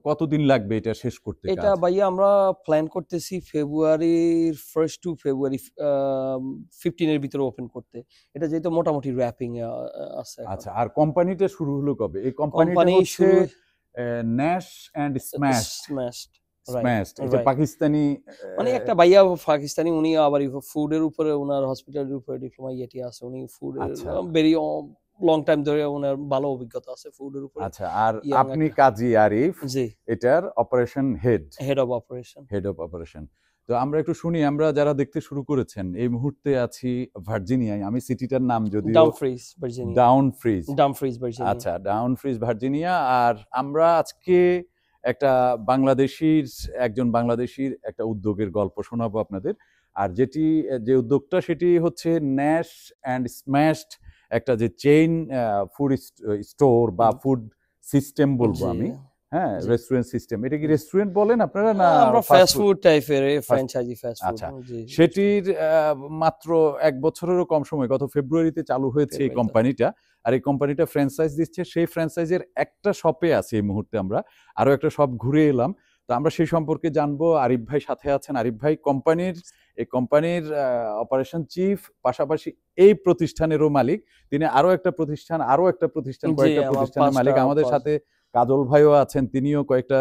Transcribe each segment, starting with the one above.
কতদিন লাগবে এটা শেষ করতে এটা কাজ? ভাইয়া আমরা প্ল্যান করতেছি ফেব্রুয়ারির 1st টু ফেব্রুয়ারি 15 এর ভিতরে ওপেন করতে। এটা যেহেতু মোটামুটি র্যাপিং আছে এখন। আচ্ছা, আর কোম্পানিটা শুরু হলো কবে? এই কোম্পানিটা কোম্পানি হচ্ছে শুরু Nash and smashed. Smashed, right smashed এটা রাইট। পাকিস্তানি মানে একটা ভাইয়া পাকিস্তানি, উনি আবার ফুডের উপরে ওনার হসপিটালের উপরে ডিপ্লোমা ইয়েটি আছে, উনি ফুডের আচ্ছা ভেরি লং টাইম ধরে ওনার ভালো অভিজ্ঞতা আছে ফুডের উপরে। আচ্ছা। আর ইয়াং আপনি একটা, কাজী আরিফ, জি, এটার operation head, head of operation. Head of operation. তো আমরা একটু শুনি, আমরা যারা দেখতে শুরু করেছেন এই মুহূর্তে আছি ভার্জিনিয়ায়। আমি সিটিটার নাম যদিও Dumfries Virginia. Dumfries. Dumfries Virginia. আচ্ছা, ডাউনফ্রিজ ভার্জিনিয়া। আর আমরা আজকে একটা একজন বাংলাদেশীর একটা উদ্যোগের গল্প শোনাবো আপনাদের। আর যে উদ্যোগটা সেটি হচ্ছে ন্যাশ অ্যান্ড স্ম্যাশড, একটা যে চেইন ফুড স্টোর বা ফুড সিস্টেম বলবো জি আমি। হ্যাঁ, জি। Restaurant system. এটা কি রেস্টুরেন্ট বলেন আপনারা না আমরা ফাস্ট ফাস্ট ফুড? ফুড টাইপের ফ্র্যাঞ্চাইজি ফাস্ট ফুড। আচ্ছা, জি, সেটির মাত্র ১ বছরেরও কম সময়, গত ফেব্রুয়ারিতে চালু হয়েছে এই কোম্পানিটা। আর এই কোম্পানিটা ফ্র্যাঞ্চাইজ দিচ্ছে। সেই ফ্র্যাঞ্চাইজের একটা শপে আছি এই মুহূর্তে আমরা। আরো একটা শপ ঘুরে এলাম। তো আমরা সেই সম্পর্কে জানবো। আরিফ ভাই সাথে আছেন। আরিফ ভাই এই কোম্পানির অপারেশন চিফ, পাশাপাশি এই প্রতিষ্ঠানেরও মালিক। তিনি আরো একটা প্রতিষ্ঠান, জি, কয়েকটা আমার প্রতিষ্ঠানের মালিক। আমাদের সাথে কাজল ভাইও আছেন, তিনিও কয়েকটা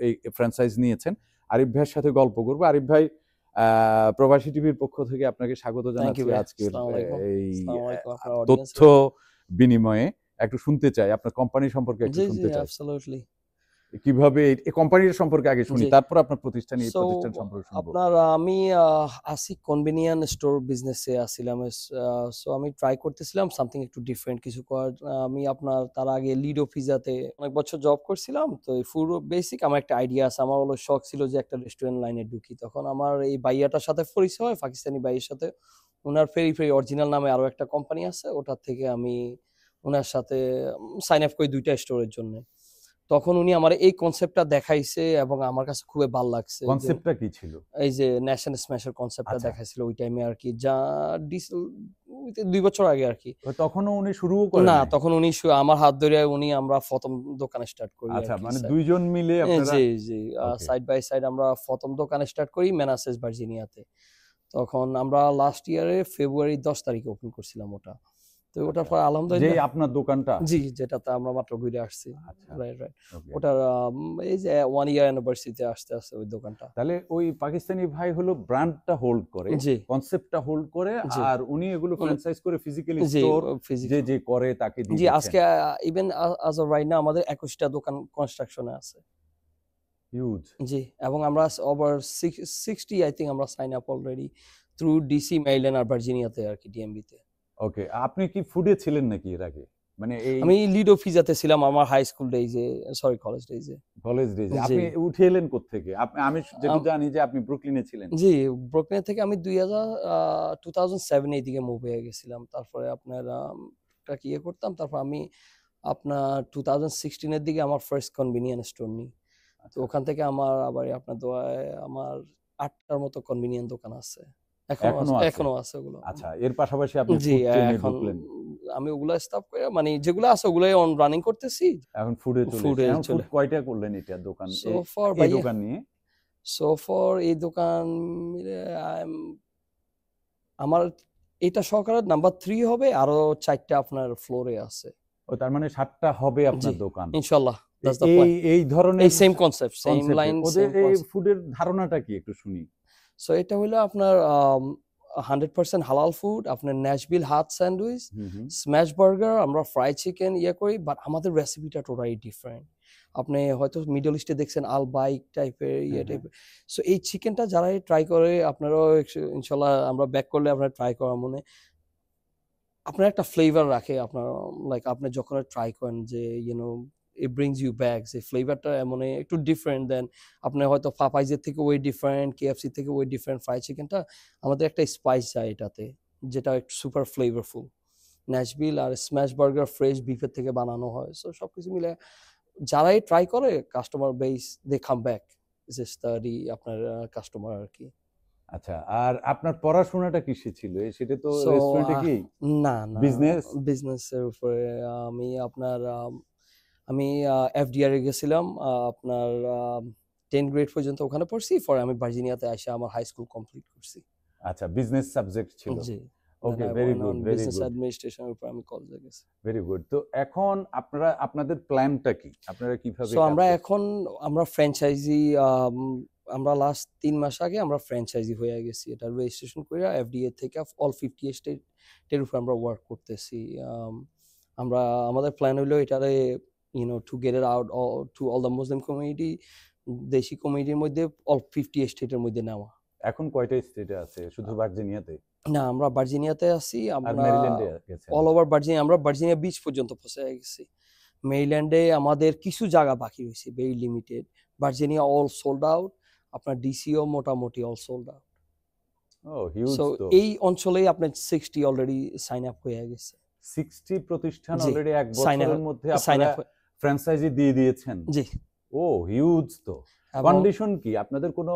এই ফ্র্যাঞ্চাইজ নিয়েছেন। আরিফ ভাইয়ের সাথে গল্প করবো। আরিফ ভাই, প্রবাসী টিভির পক্ষ থেকে আপনাকে স্বাগত থ্যাংক ইউ জানাচ্ছি ভাই। আজকের আসসালামু আলাইকুম। এই আসসালামু আলাইকুম আপনার তথ্য অডিয়েন্সকে। বিনিময়ে। একটু শুনতে চাই আপনার কোম্পানি সম্পর্কে, একটু জি জি, শুনতে চাই অ্যাবসলিউটলি। কিভাবে এই কোম্পানির সম্পর্কে আগে শুনি, জি। তারপর আপনার এই সো প্রতিষ্ঠান সম্পর্কে শুনবো। আপনার আমি আসি কনভেনিয়েন্ট স্টোর বিজনেসে আসছিলাম। সো আমি ট্রাই করতেছিলাম সামথিং একটু ডিফারেন্ট কিছু করার। আমি আপনার তার আগে লিডো পিজাতে অনেক বছর জব করছিলাম। তো এই ফুড বেসিক আমার একটা আইডিয়া আছে। আমার হলো শখ ছিল যে একটা রেস্টুরেন্ট লাইনে ঢুকি। তখন আমার এই ভাইয়াটার সাথে পরিচয় হয়, পাকিস্তানি ভাইয়ের সাথে। উনার ফেরি অরিজিনাল নামে আরো একটা কোম্পানি আছে। ওটার থেকে আমি উনার সাথে সাইন আপ করি ২ টা স্টোরের জন্য। তখন উনি আমার এই কনসেপ্টটা দেখাইছে এবং আমার কাছে খুবই ভাল লাগছে যে কনসেপ্টটা কি ছিল? এই যে ন্যাশন স্ম্যাশের কনসেপ্টটা আচ্ছা, দেখাইছিল ওই টাইমে আরকি। যা ২ বছর আগে আরকি। তখনও উনি শুরুও করেন না, নাই? তখন উনি আমার হাত ধরে আমরা ১ম দোকান স্টার্ট করি আচ্ছা, আরকি। মানে দুইজন মিলে আপনারা। জি, জি। ওকে। সাইড বাই সাইড আমরা ১ম দোকান স্টার্ট করি মেনাসেস ভার্জিনিয়াতে। তখন আমরা লাস্ট ইয়ারে ফেব্রুয়ারি ১০ তারিখে ওপেন করছিলাম ওটা। তো ওটার আচ্ছা, পর যে আলহামদুলিল্লাহ। আপনার দোকানটা। জি, যেটাতে আমরা মাত্র ঘুরে আসছি। আচ্ছা, রাইট, রাইট। ওকে। ওটার এই যে 1 ইয়ার অ্যানিভার্সারিতে আসতে ওই দোকানটা। তাহলে ওই পাকিস্তানি ভাই হলো ব্র্যান্ডটা হোল্ড করে, জি, কনসেপ্টটা হোল্ড করে, জি। আর উনি এগুলো উনি ফ্র্যাঞ্চাইজ করে ফিজিক্যালি জি, স্টোর ফিজিক্যাল। যে করে তাকে দিয়ে জি, দিচ্ছেন। আজকে even as of right now আমাদের ২১ টা দোকান কনস্ট্রাকশন এ আছে। হিউজ। জি, এবং আমরা ওভার 60 আই থিংক আমরা sign up already through DC, Maryland আর ভার্জিনিয়াতে আরকি, ডিএমভি তে। ওকে, আপনি কি ফুডে ছিলেন নাকি এর আগে? মানে এই আমি লিডো পিজাতে ছিলাম আমার হাই স্কুল ডেইজে, সরি কলেজ ডেইজে। কলেজ ডেজে জি। আপনি উঠে এলেন কোত্থেকে? আমি যেটুকু আম জানি যে আপনি ব্রুকলিনে ছিলেন। জি, ব্রুকলিন থেকে আমি 2007 এই দিকে মুভ হয়ে গেছিলাম। তারপরে আপনার টুকটাক ইয়ে করতাম। তারপর আমি আপনার 2016 এর দিকে আমার ফার্স্ট কনভেনিয়েন্ট স্টোর নিই। তো আচ্ছা, ওখান থেকে আমার আবার আপনার দোয়ায় আমার ৮ টার মতো কনভেনিয়েন্ট দোকান আছে। এখনো আছে, এখনো আছে। এখনো আছে ওগুলো। আচ্ছা, এর পাশাপাশি আপনি জি, ফুড চেইনে এখন ঢুকলেন। আমি ওগুলা স্টপ করে মানে যেগুলো আছে ওগুলাই অন রানিং করতেছি। এখন ফুডে চলে ফুডে এসেছেন। এখন ফুড চলে। কয়টা করলেন এটা দোকান, সো ফর এই ভাইয়া, দোকান নিয়ে? সো ফর এই দোকান মিলে আমার এটা সহকারে নাম্বার ৩ হবে। আরো ৪ টা আপনার ফ্লোরে আছে। ও, তার মানে ৭ টা হবে জি, আপনার দোকান। ইনশাআল্লাহ। দ্যাটস দ্য এই প্ল্যান। এই ধরনের এই সেম কনসেপ্ট, সেম কনসেপ্টে লাইন, ওদের সেম এই কনসেপ্ট। ফুডের ধারণাটা কি একটু শুনি। সো এটা হলো আপনার 100% হালাল ফুড, আপনার ন্যাশভিল হাত স্যান্ডউইচ, হুম, হুম। স্ম্যাশ বার্গার, আমরা ফ্রাই চিকেন ইয়ে করি, বাট আমাদের রেসিপিটা টোটালি ডিফারেন্ট। আপনি হয়তো মিডল ইস্টে দেখছেন আল বাইক টাইপের হ্যাঁ, ইয়ে হ্যাঁ। টাইপের। সো এই চিকেনটা যারাই ট্রাই করে আপনারাও ইনশাল্লাহ আমরা ব্যাক করলে আপনারা ট্রাই করার মনে আপনার একটা ফ্লেভার রাখে আপনার, লাইক আপনি যখন ট্রাই করেন যে it brings you back, যে ফ্লেভারটা মানে একটু ডিফারেন্ট দেন আপনি হয়তো পাপাইজের থেকে ওই ডিফারেন্ট, কেএফসি থেকে ওই ডিফারেন্ট ফ্রাই চিকেনটা আমাদের একটা স্পাইস যায় এটাতে, যেটা একটু সুপার ফ্লেভারফুল। ন্যাশভিল আর স্ম্যাশ বার্গার ফ্রেশ বিফের থেকে বানানো হয়। সো সবকিছু মিলে যারাই ট্রাই করে কাস্টমার বেস দে কাম ব্যাক, যে স্টাডি আপনার কাস্টমার আর কি। আচ্ছা, আর আপনার পড়াশোনাটা কিসে ছিল? সেটা তো সো রেস্টুরেন্টে কি না, না, বিজনেস? বিজনেসের উপরে আমি আপনার আমি এফডিআর এ গেছিলাম, আপনার 10 গ্রেড পর্যন্ত ওখানে পড়ছি, পরে আমি ভার্জিনিয়াতে এসে আমার হাই স্কুল কমপ্লিট করছি। আচ্ছা, বিজনেস সাবজেক্ট ছিল। জি, okay, then I very went good, on very business good, অ্যাডমিনিস্ট্রেশনের উপর আমি কলেজে গেছি। Very good. তো এখন আপনাদের প্ল্যানটা কি? আপনারা কিভাবে সো কাজ আমরা করছেন? এখন আমরা ফ্র্যাঞ্চাইজি, আমরা লাস্ট 3 মাস আগে আমরা ফ্র্যাঞ্চাইজি হয়ে গেছি। এটা রেজিস্ট্রেশন কইরা এফডিএ থেকে অল 50 স্টেটের উপর আমরা ওয়ার্ক করতেছি। আমরা আমাদের প্ল্যান হইলো এটারে to get it out to all the Muslim community, দেশি কমিউনিটির মধ্যে অল 50 স্টেটের মধ্যে নেওয়া। এখন কয়টা স্টেটে আছে? শুধু ভার্জিনিয়াতে? না, আমরা ভার্জিনিয়াতে আছি। আর আমরা মেরিল্যান্ডে গেছেন? অল ওভার ভার্জিনিয়া, আমরা ভার্জিনিয়া বিচ পর্যন্ত পৌঁছে গেছি। মেরিল্যান্ডে আমাদের কিছু জায়গা বাকি রয়েছে, very limited. Virginia all sold out, আপনার ডিসিও মোটামুটি অল সোল্ড আউট। ও হিউজ সো তো। এই অঞ্চলেই আপনার 60 অলরেডি সাইন আপ হয়ে গেছে। 60 প্রতিষ্ঠান জি, অলরেডি এক সাইন বছরের আপ মধ্যে সাইন আপনারা আপ ফ্র্যাঞ্চাইজি দিয়ে দিয়েছেন? জি। ও হিউজ তো। এবং কন্ডিশন কি? আপনাদের কোনো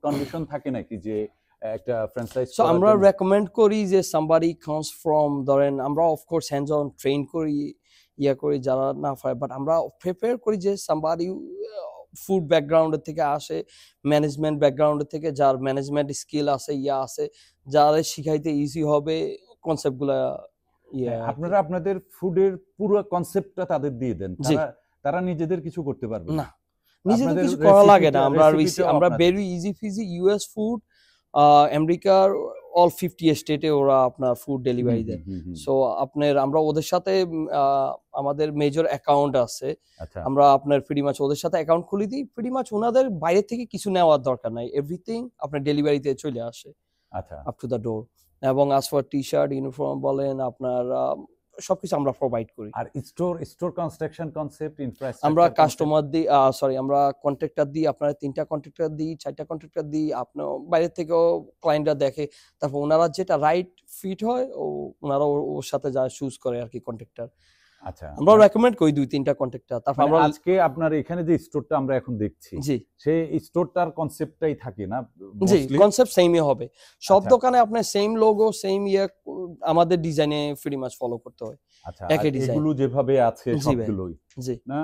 কন্ডিশন থাকে নাকি যে একটা ফ্র্যাঞ্চাইজ সো করার আমরা জন্য? রেকমেন্ড করি যে somebody comes from, ধরেন আমরা অফকোর্স হ্যান্ডস অন ট্রেন করি, করি যারা না পারে, বাট আমরা প্রিপেয়ার করি যে somebody ফুড ব্যাকগ্রাউন্ডের থেকে আসে, ম্যানেজমেন্ট ব্যাকগ্রাউন্ডের থেকে, যার ম্যানেজমেন্ট স্কিল আছে, আছে, যারা শিখাইতে ইজি হবে কনসেপ্টগুলা। হ্যাঁ, আপনারা আপনাদের ফুডের পুরো কনসেপ্টটা তাদের দিয়ে দেন, জি, তারা নিজেদের কিছু করতে পারবে না, না? নিজেদের আপনাদের কিছু করা লাগে না। রেসিপিটাও আমরা আপনাদের? Very easy Fiji US food, আমেরিকার অল 50 স্টেটে ওরা আপনার ফুড হুম, ডেলিভারি হুম, দেয়। হুম, হুম। সো আমরা ওদের সাথে আমাদের মেজর অ্যাকাউন্ট আছে। আচ্ছা, আমরা আপনার প্রিটি মাচ ওদের সাথে অ্যাকাউন্ট খুলে দিই। প্রিটি মাচ ওনাদের বাইরে থেকে কিছু নেওয়ার দরকার নাই। এভরিথিং আপনার ডেলিভারিতে চলে আসে আচ্ছা। Up to the door. এবং as for টি-শার্ট, ইউনিফর্ম বলেন, আপনার সবকিছু আমরা প্রোভাইড করি। আর স্টোর কনস্ট্রাকশন কনসেপ্ট, আমরা ইনফ্রাস্ট্রাকচার কাস্টমার দিই, আমরা কন্ট্রাক্টর দিই, আপনারা 3টা কন্ট্রাক্টর দিই, 4টা কন্ট্রাক্টর দিই। আপনার বাইরে থেকেও ক্লায়েন্টরা দেখে, তারপর ওনারা যেটা রাইট ফিট হয় ওনারা ওর সাথে যা চুজ করে আর কি কন্ট্রাক্টর। আচ্ছা, আমরা রেকমেন্ড করি 2-3টা কন্ট্রাক্টর। তারপর মানে আমরা আজকে আপনার এখানে যে স্টোরটা আমরা এখন দেখছি, জি সেই স্টোরটার কনসেপ্টটাই থাকে না জি মোস্টলি? কনসেপ্ট সেমই হবে। সব আচ্ছা, দোকানে আপনার সেম লোগো, সেম আমাদের ডিজাইনে প্রিটি মাচ ফলো করতে হয়, আচ্ছা। আর একই ডিজাইন। এগুলো যেভাবে আছে জি ভাই, সবগুলোই জি না,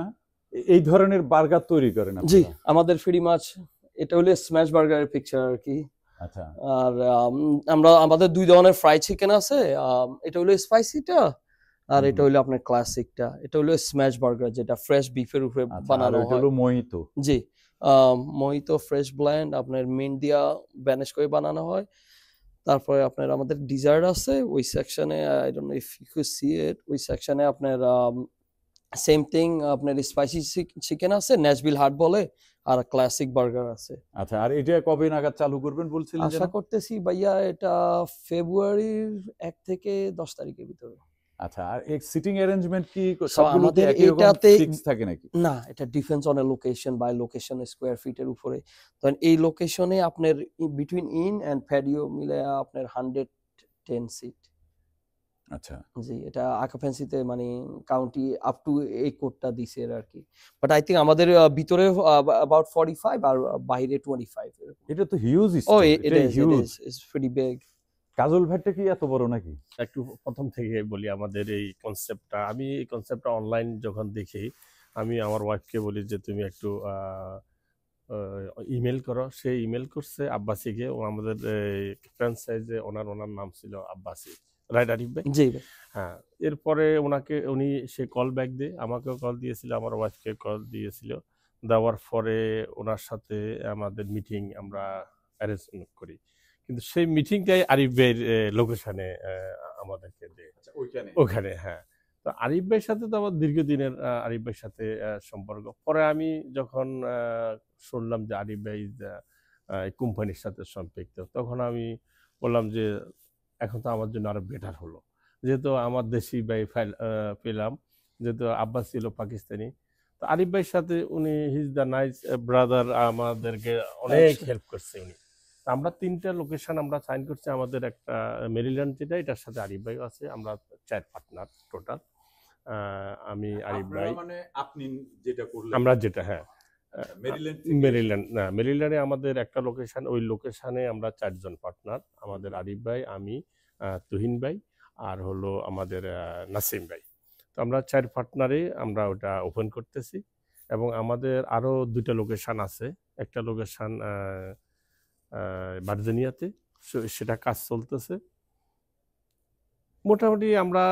এই ধরনের বার্গার তৈরি করেন জি আপনারা? আমাদের প্রিটি মাচ এটা হলো স্ম্যাশ বার্গারের পিকচার আর কি। আচ্ছা, আর আমাদের 2 ধরনের ফ্রাই চিকেন আছে। এটা হলো স্পাইসিটা, আর হুম, এটা হলো আপনার ক্লাসিকটা। এটা হলো স্ম্যাশ বার্গার, যেটা ফ্রেশ বিফের উপরে আচ্ছা। আর বানানো ওইটা হয়। হলো মোহিতো? জি, মোহিতো ফ্রেশ ব্লেন্ড আপনার মিন্ট দিয়া ব্যানিশ করে বানানো হয়। তারপরে আপনার আমাদের ডিজার্ট আছে ওই সেকশনে, I don't know if you could see it, ওই সেকশনে আপনার সেম থিং, আপনার স্পাইসি চিকেন আছে, ন্যাশভিল হাট বলে, আর ক্লাসিক বার্গার আছে। আচ্ছা, আর এটা কবে নাগাদ চালু করবেন বলছিলেন যেন? আশা করতেছি ভাইয়া এটা ফেব্রুয়ারির 1 থেকে 10 তারিখের ভিতরে। আচ্ছা, আর এই সিটিং অ্যারেঞ্জমেন্ট কি সো সবগুলোতে আমাদের একই রকম এটাতে ফিক্স থাকে নাকি? না, এটা depends on a location, by location square ফিটের উপরে। ধরেন এই লোকেশনে আপনার বিটুইন ইন এন্ড প্যাডিও মিলে আপনার 110 সিট। আচ্ছা, জি, এটা অকুপেন্সিতে মানে কাউন্টি আপ টু এই কোডটা দিছে আর কি। বাট আই থিংক আমাদের ভিতরে অ্যাবাউট 45 আর বাইরে 25 এরকম। এটা তো হিউজ ও স্টোর, ইট এটা is huge. It's pretty big. Kajal ভাইটা কি এত বড় নাকি? একটু প্রথম থেকে বলি আমাদের এই কনসেপ্টটা, আমি এই কনসেপ্টটা অনলাইন যখন দেখি, আমি আমার ওয়াইফকে বলি যে তুমি একটু ইমেল করো। সে ইমেল করছে আব্বাসিকে, ও আমাদের ফ্র্যাঞ্চাইজে ওনার নাম ছিল আব্বাসি, রাইট আরিফ ভাই? জি ভাই। হ্যাঁ, এরপরে সে কল ব্যাক দিয়ে আমাকেও কল দিয়েছিল, আমার ওয়াইফকে কল দিয়েছিল। দেওয়ার পরে ওনার সাথে আমাদের মিটিং আমরা অ্যারেঞ্জ করি, কিন্তু সেই মিটিংটাই আরিফ ভাইয়ের লোকেশনে আমাদেরকে দেয়। আচ্ছা, ওইখানে? ওখানে, হ্যাঁ। তো আরিফ ভাইয়ের সাথে তো আমার দীর্ঘদিনের আরিফ ভাইয়ের সাথে সম্পর্ক। পরে আমি যখন শুনলাম যে আরিফ ভাই কোম্পানির সাথে সম্পৃক্ত, তখন আমি বললাম যে এখন তো আমার জন্য আরো বেটার হলো, যেহেতু আমার দেশি ভাই পেলাম, যেহেতু আব্বাস ছিল পাকিস্তানি। তো আরিফ ভাইয়ের সাথে উনি হিজ দ্য নাইস ব্রাদার, আমাদেরকে অনেক হেল্প করছে উনি। আমরা 3টা লোকেশন আমরা সাইন করছি, আমাদের একটা মেরিল্যান্ড যেটা, এটার সাথে আরিফ ভাই আছে, আমরা 4 পার্টনার টোটাল। আমি আরিফ ভাই, মানে আপনি যেটা করলেন আমরা যেটা, হ্যাঁ, মেরিল্যান্ড মেরিল্যান্ডে আমাদের একটা লোকেশন, ওই লোকেশনে আমরা 4 জন পার্টনার, আমাদের আরিফ ভাই, আমি, তুহিন ভাই, আর হলো আমাদের নাসিম ভাই। তো আমরা 4 পার্টনারে আমরা ওটা ওপেন করতেছি এবং আমাদের আরো 2টা লোকেশন আছে। একটা লোকেশন ভার্জিনিয়াতে, সেটা কাজ চলতেছে। মোটামুটি আমরা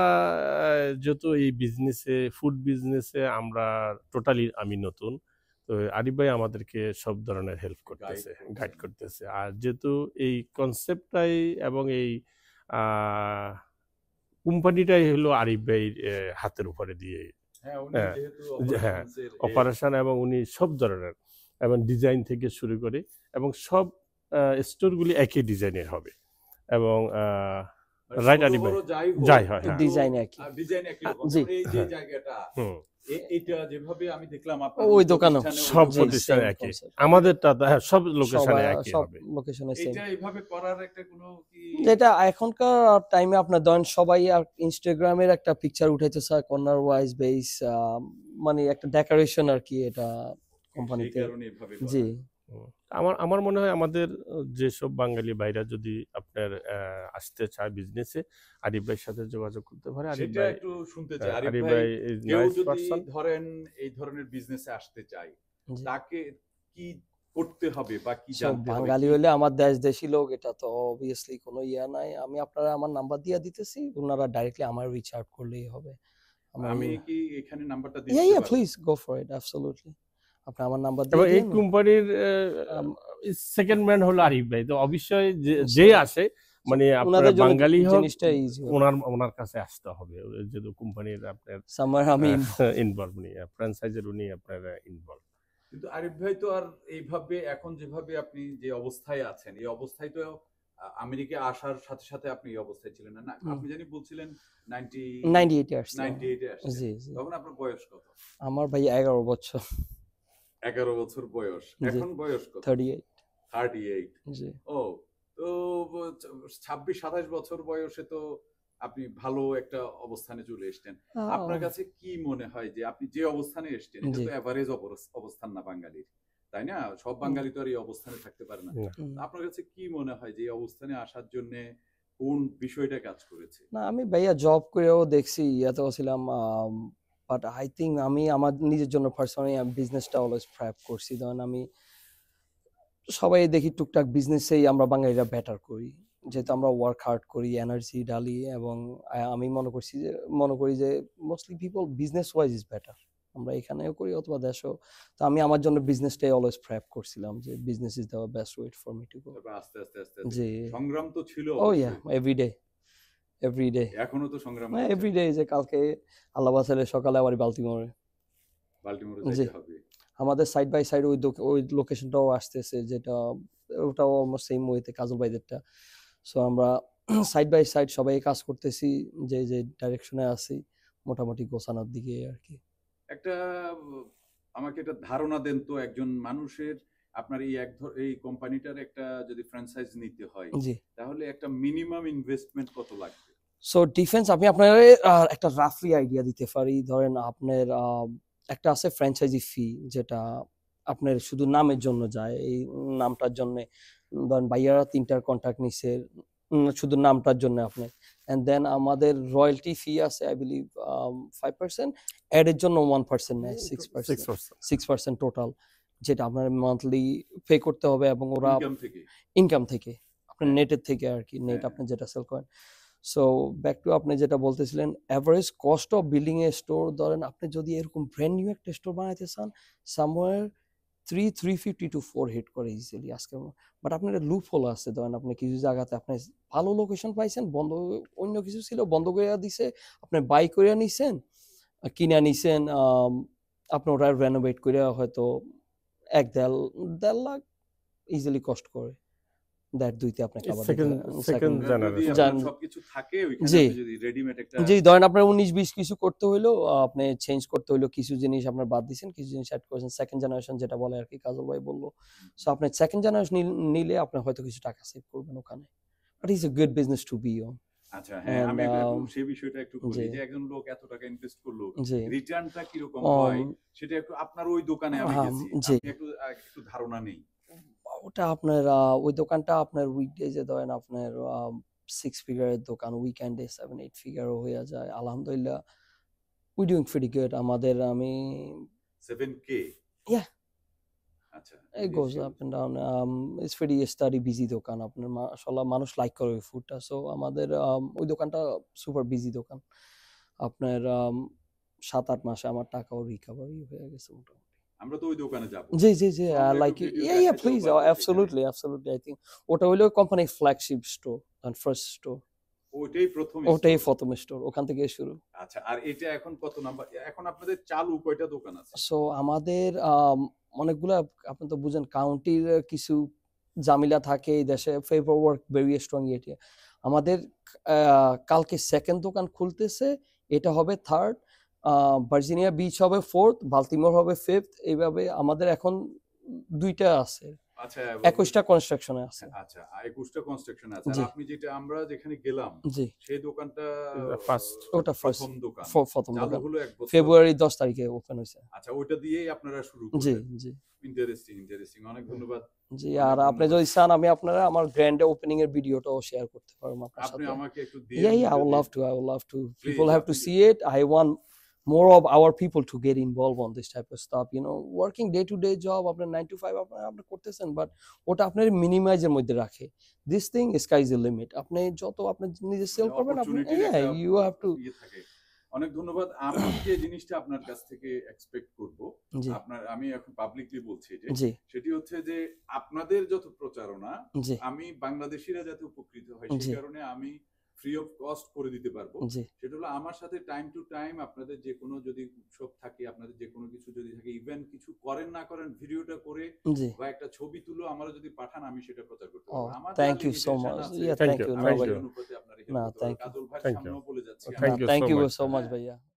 যেহেতু এই বিজনেসে, ফুড বিজনেসে আমরা টোটালি আমি নতুন, তো আরিফ ভাই আমাদেরকে সব ধরনের হেল্প করতেছে, গাইড করতেছে। আর যেহেতু এই কনসেপ্টটাই এবং এই কোম্পানিটাই হলো আরিফ ভাইয়ের হাতের উপরে দিয়ে, হ্যাঁ অপারেশন, এবং উনি সব ধরনের এবং ডিজাইন থেকে শুরু করে এবং সব স্টোরগুলি একই ডিজাইনের হবে এবং রাইট আরিফ ভাই যাই হয় ডিজাইন একই, ডিজাইন একই রকম। জি এই যে জায়গাটা এইটা যেভাবে আমি দেখলাম আপনার ওই দোকানও সব প্রতিষ্ঠানে একই, আমাদেরটা হ্যাঁ সব লোকেশনে একই সব হবে। লোকেশনে সেম। এটা এইভাবে করার একটা কোনো কি, যেটা এখনকার টাইমে আপনার ধরেন সবাই আর ইনস্টাগ্রামের একটা পিকচার উঠাইতে চায় কর্নার ওয়াইজ বেস, মানে একটা ডেকোরেশন আর কি এটা কোম্পানিতে, জি। আমার মনে হয় আমাদের যেসব বাঙালি ভাইরা যদি আপনার আসতে চায় বিজনেসে, আরিফ ভাইয়ের সাথে যোগাযোগ করতে পারে। আরিফ ভাই একটু শুনতে চাই, আরিফ ভাই ইজ নাইস পারসন। ধরেন এই ধরনের বিজনেসে আসতে চাই, তাকে কি করতে হবে বা কি জানতে হবে? বাঙালি হলে আমার দেশি লোক, এটা তো অবভিয়াসলি কোনো ইয়া নাই। আমি আপনারা আমার নাম্বার দিয়ে দিতেছি, ওনারা ডাইরেক্টলি আমার রিচ আউট করলেই হবে। আমি কি এখানে নাম্বারটা দিতে পারি? পারি? Please go for it, absolutely. আপনি আমার নাম্বার এবং দিয়ে এই দিন। কোম্পানির সেকেন্ড ম্যান হলো আরিফ ভাই, তো অবশ্যই যে আসে মানে আপনার বাঙালি হোক, ওনার কাছে আসতে হবে, যেহেতু কোম্পানির আপনার সামার আমি ইনভলভ নেই, ফ্র্যাঞ্চাইজার উনি আপনার ইনভলভ। কিন্তু আরিফ ভাই তো আর এইভাবে এখন যেভাবে আপনি যে অবস্থায় আছেন, এই অবস্থায় তো আমেরিকা আসার সাথে সাথে আপনি এই অবস্থায় ছিলেন না, আপনি জানি বলছিলেন 98 ইয়ার্স, 98 এ আসছেন। জি জি। তখন আপনার বয়স কত? আমার ভাই 11 বছর। 11 বছর বয়স, এখন বয়স কত? 38। 38, জি। ও তো 26-27 বছর বয়সে তো আপনি ভালো একটা অবস্থানে চলে এসেছেন। আপনার কাছে কি মনে হয় যে আপনি যে অবস্থানে এসেছেন, এটা তো এভারেজ অবস্থান না বাঙালির, তাই না? সব বাঙালি তো আর এই অবস্থানে থাকতে পারে না। আপনার কাছে কি মনে হয় যে এই অবস্থানে আসার জন্য কোন বিষয়টা কাজ করেছে? না, আমি ভাইয়া জব করেও দেখছি, ইয়াতেও ছিলাম, বাট আই থিঙ্ক আমি আমার নিজের জন্য পার্সোনালি বিজনেসটা অলওয়েজ প্রেফার করছি। ধরেন আমি সবাই দেখি টুকটাক বিজনেসেই আমরা বাঙালিরা বেটার করি, যেহেতু আমরা ওয়ার্ক হার্ড করি, এনার্জি ডালি, এবং আমি মনে করি যে mostly people business wise is better. আমরা এখানেও করি অথবা দেশেও। তো আমি আমার জন্য বিজনেসটাই অলওয়েজ প্রেফার করছিলাম যে business is the best way for me to go. আস্তে আস্তে জি, সংগ্রাম তো ছিল। ও ইয়া, এভরিডে এখনো তো সংগ্রাম, এভরিডে। যে কালকে আল্লাহ বাসালে সকালে আবার বাল্টিমোরে যেতে হবে। আমাদের সাইড বাই সাইড ওই লোকেশনটাও আসতেছে, যেটা ওটাও অলমোস্ট সেম ওয়েতে কাজল ভাইদেরটা। সো আমরা সাইড বাই সাইড সবাই কাজ করতেছি, যে ডাইরেকশনে আছি মোটামুটি গোছানোর দিকে আর কি। একটা আমাকে একটা ধারণা দেন তো, একজন মানুষের আপনার এই কোম্পানিটার একটা যদি ফ্র্যাঞ্চাইজ নিতে হয়, তাহলে একটা মিনিমাম ইনভেস্টমেন্ট কত লাগবে? সো ডিফেন্স আমি আপনার একটা রাফলি আইডিয়া দিতে পারি। ধরেন আপনার একটা আছে ফ্র্যাঞ্চাইজি ফি, যেটা আপনার শুধু নামের জন্য যায়, এই নামটার জন্য। ধরেন ভাইয়ারা 3টার কন্ট্রাক্ট নিছে শুধু নামটার জন্য আপনার, এন্ড দেন আমাদের রয়্যালটি ফি আছে আই বিলিভ 5%, অ্যাড এর জন্য 1% নেয়, 6% টোটাল, যেটা আপনার মান্থলি পে করতে হবে, এবং ওরা ইনকাম থেকে আপনার নেটের থেকে আর কি, নেট আপনি যেটা সেল করেন। সো ব্যাক টু আপনি যেটা বলতেছিলেন, average cost of building A store, ধরেন আপনি যদি এরকম ব্র্যান্ড নিউ একটা স্টোর বানাইতে চান, সামওয়্যার 350 to 4 হিট করে ইজিলি আজকে। বাট আপনার লুপ হোল আছে, ধরেন আপনি কিছু জায়গাতে আপনি ভালো লোকেশন পাইছেন, বন্ধ অন্য কিছু ছিল বন্ধ করে দিছে, আপনি বাই করে নিছেন, কিনে নিছেন, আপনি ওটা রেনোভেট করে হয়তো 1-1.5 লাখ ইজিলি কস্ট করে। ধরেন আপনার 19-20 কিছু করতে হইলো, আপনি চেঞ্জ করতে হইলো, কিছু জিনিস আপনার বাদ দিচ্ছেন, কিছু জিনিস অ্যাড করেছেন, সেকেন্ড জেনারেশন যেটা বলে আর কি, কাজল ভাই বললো। সো আপনি সেকেন্ড জেনারেশন নিলে আপনি হয়তো কিছু টাকা সেভ করবেন ওখানে, but it's a good business to be on. আচ্ছা, হ্যাঁ, আমি সেই বিষয়টা একটু বলি যে একজন লোক এত টাকা ইনভেস্ট করলো, রিটার্নটা কি রকম হয় সেটা একটু আপনার ওই দোকানে আমি গেছি, আপনি একটু ধারণা নেই। ওটা আপনার ওই দোকানটা আপনার উইকডেজে ধরেন আপনার 6 ফিগারের দোকান, উইকেন্ডে 7-8 ফিগারও হয়ে যায় আলহামদুলিল্লাহ। We doing pretty good. আমাদের আমি 7K? Yeah. আচ্ছা, It goes up and down. It's pretty steady busy দোকান। আপনার মাশাআল্লাহ মানুষ লাইক করে ওই ফুডটা। সো আমাদের ওই দোকানটা সুপার বিজি দোকান। আপনার 7-8 মাসে আমার টাকাও রিকভারি হয়ে গেছে মোটামুটি। আমরা তো ওই দোকানে যাব। জি, জি, জি। আমরা লাইক একটু ভিডিও yeah, দেখাইতেও please. পারবো সেখানে। Absolutely, absolutely. I think ওটা হইলো কোম্পানির flagship store and first store. ওইটাই প্রথম ওটাই স্টোর। প্রথম স্টোর। ওখান থেকে শুরু। আচ্ছা, আর এটা এখন কত নাম্বার? এখন আপনাদের চালু কয়টা দোকান আছে? সো আমাদের অনেকগুলা, আপনি তো বুঝেন কাউন্টির কিছু ঝামেলা থাকে এই দেশে, পেপার ওয়ার্ক ভেরি স্ট্রং এটি। আমাদের কালকে সেকেন্ড দোকান খুলতেছে, এটা হবে থার্ড, ভার্জিনিয়া বিচ হবে ফোর্থ, বাল্টিমোর হবে ফিফথ, এইভাবে আমাদের এখন 2টা আছে, আচ্ছা, 21টা কনস্ট্রাকশনে আছে। আচ্ছা, 21টা কনস্ট্রাকশন আছে। আর জি। আপনি আমরা যেখানে গেলাম জি, সেই দোকানটা ফার্স্ট। ওটা ফার্স্ট প্রথম দোকান। প্রথম চালু দোকান হলো 1 বছর। ফেব্রুয়ারি 10 তারিখে ওপেন হয়েছে। আচ্ছা, ওইটা দিয়েই আপনারা শুরু জি, করলেন। জি, ইন্টারেস্টিং, ইন্টারেস্টিং। অনেক ধন্যবাদ। জি। অনেক আর আপনি ধন্যবাদ। যদি চান আমি আপনারা আমার গ্র্যান্ড ওপেনিং এর ভিডিওটাও শেয়ার করতে পারবো আপনার আপনি সাথে। আমাকে একটু Yeah, DM yeah, I করে would দিন। love to. I would love to. Please, People have to আপনি see it. I want more of our people to get involved on this type of stuff. You know, working day to day job, আপনার 9 to 5 আপনার করতেছেন, but ওটা আপনার মিনিমাইজের মধ্যে রাখে। This thing is sky is the limit. আপনি যত আপনি নিজে সেল করবেন, আপনি অপরচুনিটির yeah, একটা you have to. ইয়ে থাকে। অনেক ধন্যবাদ। আমি যে জিনিসটা আপনার কাছ থেকে এক্সপেক্ট করব, জি, আমি এখন পাবলিকলি বলছি যে জি, সেটি হচ্ছে যে আপনাদের যত প্রচারণা জি, আমি বাংলাদেশিরা যাতে উপকৃত হয় জি। সেই কারণে আমি ফ্রি অফ কস্ট করে দিতে পারবো। জি, সেটা হলো আমার সাথে টাইম টু টাইম আপনাদের যে কোনো যদি উৎসব থাকে, আপনাদের যে কোনো কিছু যদি থাকে, ইভেন কিছু করেন না করেন, ভিডিওটা করে জি। বা একটা ছবি তুলো আমারও যদি পাঠান, আমি সেটা প্রচার করতে Oh, পারবো। আমার যা thank you so limitation much. আছে, Yeah, Thank thank you, you. আমি No, thank ভাই, সেই you. অনুপাতে আপনার না, হেল্প করতে thank পারবো। you. কাজল ভাইয়ের Thank you. সামনেও বলে যাচ্ছি Thank আমি। you Thank so you much. so much, হ্যাঁ। ভাইয়া।